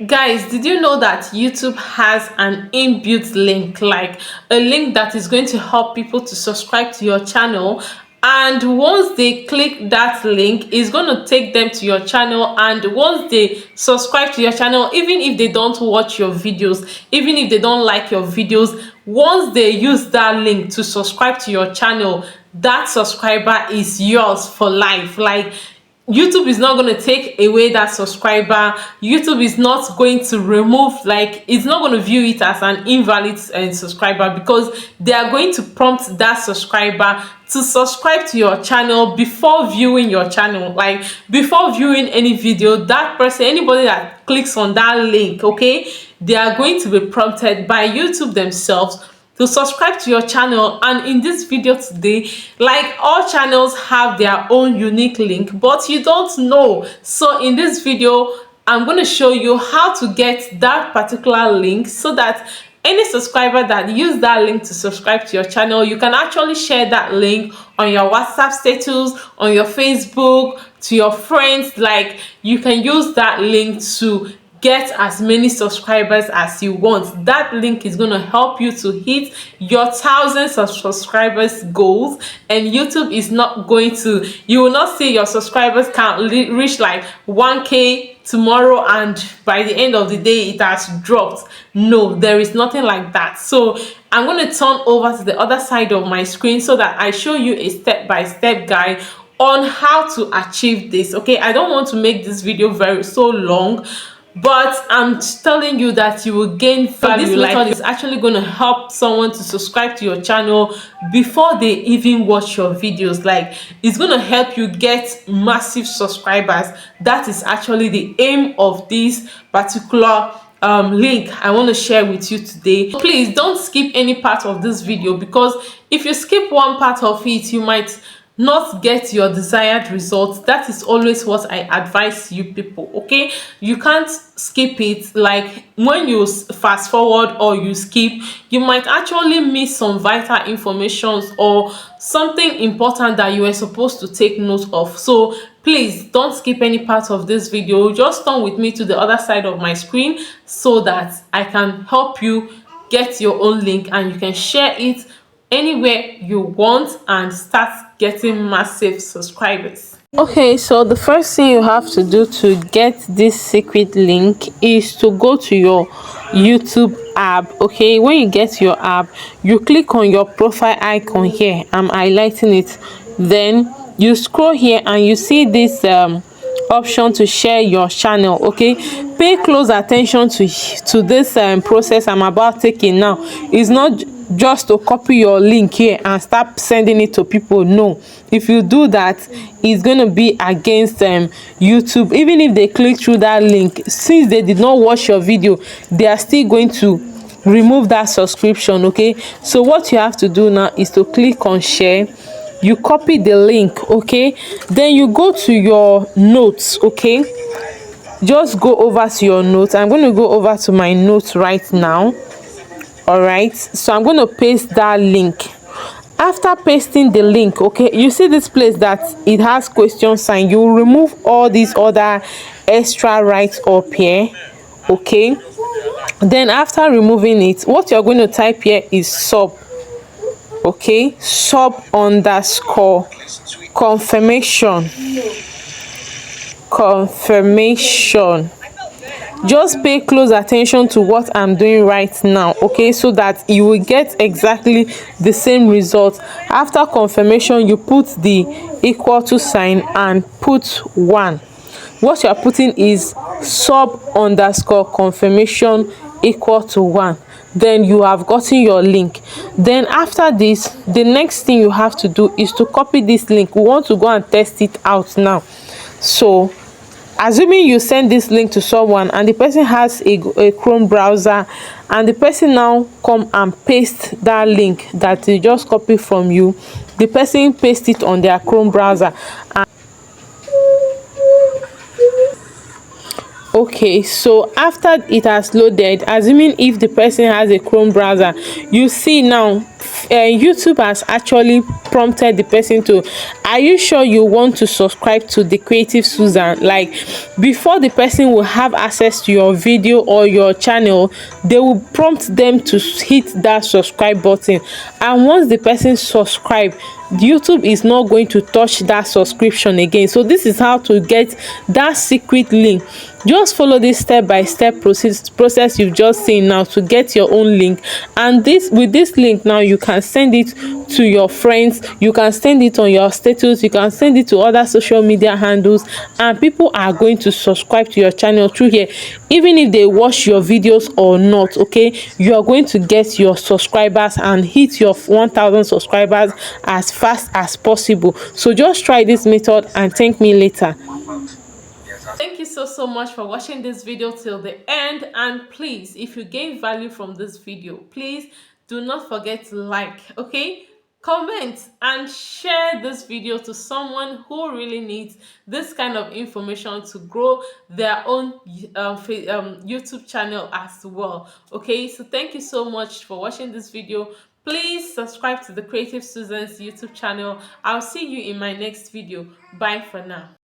Guys, did you know that YouTube has an inbuilt link, like a link that is going to help people to subscribe to your channel? And once they click that link, it's going to take them to your channel. And once they subscribe to your channel, even if they don't watch your videos, even if they don't like your videos, once they use that link to subscribe to your channel, that subscriber is yours for life. Like, YouTube is not going to take away that subscriber. YouTube is not going to remove, like, it's not going to view it as an invalid subscriber, because they are going to prompt that subscriber to subscribe to your channel before viewing your channel. Like, before viewing any video, that person, anybody that clicks on that link, okay, they are going to be prompted by YouTube themselves to subscribe to your channel. And in this video today, like, all channels have their own unique link, but you don't know. So in this video, I'm going to show you how to get that particular link, so that any subscriber that use that link to subscribe to your channel, you can actually share that link on your WhatsApp status, on your Facebook, to your friends. Like, you can use that link to get as many subscribers as you want. That link is going to help you to hit your thousands of subscribers goals, and YouTube is not going to, you will not see your subscribers count reach like 1K tomorrow and by the end of the day it has dropped. No, there is nothing like that. So I'm going to turn over to the other side of my screen so that I show you a step-by-step guide on how to achieve this. Okay, I don't want to make this video so long, but I'm telling you that you will gain value. So this method is actually going to help someone to subscribe to your channel before they even watch your videos. Like, it's going to help you get massive subscribers. That is actually the aim of this particular link I want to share with you today. Please don't skip any part of this video, because if you skip one part of it, you might not get your desired results. That is always what I advise you people. Okay, you can't skip it. Like, when you fast forward or you skip, you might actually miss some vital information or something important that you were supposed to take note of. So please don't skip any part of this video. Just turn with me to the other side of my screen so that I can help you get your own link, and you can share it anywhere you want and start getting massive subscribers. Okay, so the first thing you have to do to get this secret link is to go to your YouTube app. Okay, when you get your app, you click on your profile icon here. I'm highlighting it. Then you scroll here and you see this option to share your channel. Okay, pay close attention to this process I'm about taking now. It's not just to copy your link here and start sending it to people. No, if you do that, it's going to be against YouTube. Even if they click through that link, since they did not watch your video, they are still going to remove that subscription. Okay, so what you have to do now is to click on share. You copy the link. Okay, then you go to your notes. Okay, just go over to your notes. I'm going to go over to my notes right now. All right, so I'm going to paste that link. After pasting the link, okay, you see this place that it has question sign. You remove all these other extra rights up here. Okay, then after removing it, what you're going to type here is sub. Okay, sub underscore confirmation. Just pay close attention to what I'm doing right now, okay, so that you will get exactly the same result. After confirmation, you put the equal to sign and put 1. What you are putting is sub underscore confirmation equal to 1. Then you have gotten your link. Then after this, the next thing you have to do is to copy this link. We want to go and test it out now. So assuming you send this link to someone and the person has a Chrome browser, and the person now come and paste that link that they just copy from you, the person paste it on their Chrome browser. Okay, so after it has loaded, assuming if the person has a Chrome browser, you see now YouTube has actually prompted the person to, are you sure you want to subscribe to the Creative Susan? Like, before the person will have access to your video or your channel, they will prompt them to hit that subscribe button. And once the person subscribe, YouTube is not going to touch that subscription again. So this is how to get that secret link. Just follow this step-by-step process you've just seen now to get your own link. And this, with this link now, you can send it to your friends, you can send it on your status, you can send it to other social media handles, and people are going to subscribe to your channel through here. Even if they watch your videos or not, okay, you are going to get your subscribers and hit your 1,000 subscribers as fast as possible. So just try this method and thank me later. Thank you so much for watching this video till the end, and please, if you gain value from this video, please do not forget to like, okay, comment and share this video to someone who really needs this kind of information to grow their own YouTube channel as well. Okay, so thank you so much for watching this video. Please subscribe to the Creative Susan's YouTube channel. I'll see you in my next video. Bye for now.